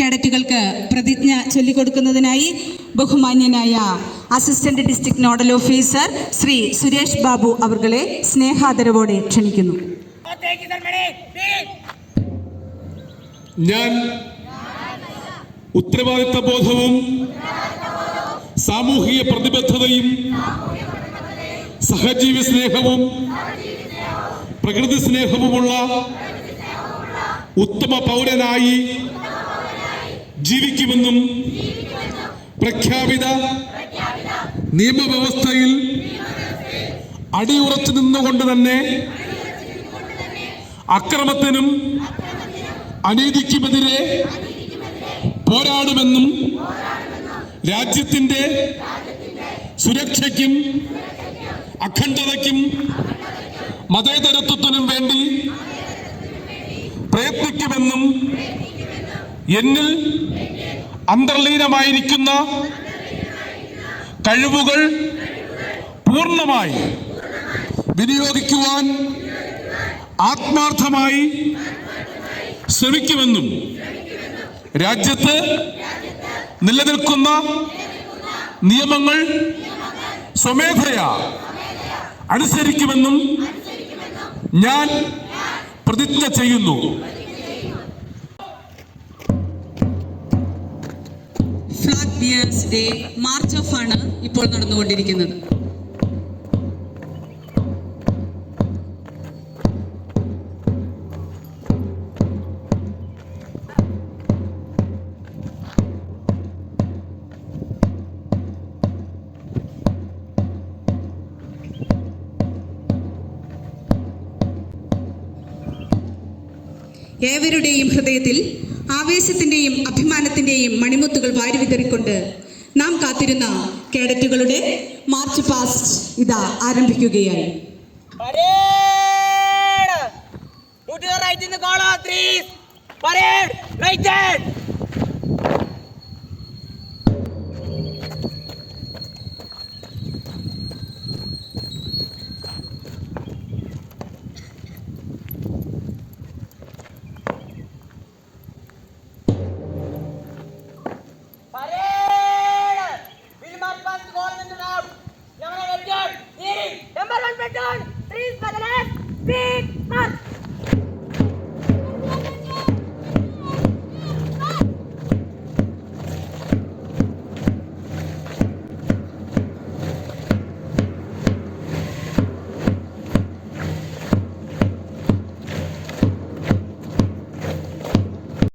കേഡറ്റുകൾക്ക് പ്രതിജ്ഞ ചൊല്ലിക്കൊടുക്കുന്നതിനായി ബഹുമാന്യനായ assistant district nodal officer Shri Suresh Babu അവർകളെ സ്നേഹാദരവോടെ ക്ഷണിക്കുന്നു. ഞാൻ ഉത്തരവാദിത്ത ബോധവും സാമൂഹിക പ്രതിബദ്ധതയും സഹജീവി സ്നേഹവും പ്രകൃതി സ്നേഹവുമുള്ള ഉത്തമ പൗരനായി ജീവിക്കുമെന്നും പ്രഖ്യാപിത നിയമവ്യവസ്ഥയിൽ അടിയുറച്ചു നിന്നുകൊണ്ട് തന്നെ അക്രമത്തിനും അനീതിക്കുമെതിരെ പോരാടുമെന്നും രാജ്യത്തിന്റെ സുരക്ഷയ്ക്കും അഖണ്ഡതയ്ക്കും മതേതരത്വത്തിനും വേണ്ടി പ്രയത്നിക്കുമെന്നും എന്നിൽ അന്തർലീനമായിരിക്കുന്ന കഴിവുകൾ പൂർണ്ണമായി വിനിയോഗിക്കുവാൻ ആത്മാർത്ഥമായി ശ്രമിക്കുമെന്നും രാജ്യത്ത് നിലനിൽക്കുന്ന നിയമങ്ങൾ സ്വമേധയാ അനുസരിക്കുമെന്നും ഞാൻ പ്രതിജ്ഞ ചെയ്യുന്നു. Flag bears day March of ആണ് ഇപ്പോൾ നടന്നുകൊണ്ടിരിക്കുന്നത്. ഏവരുടെയും ഹൃദയത്തിൽ ആവേശത്തിന്റെയും അഭിമാനത്തിന്റെയും മണിമുത്തുകൾ വാരിവിതറിക്കൊണ്ട് നാം കാത്തിരുന്ന കേഡറ്റുകളുടെ മാർച്ച് പാസ്റ്റ് ഇതാ ആരംഭിക്കുകയായി. Put your right in the column, please. Parade, right hand.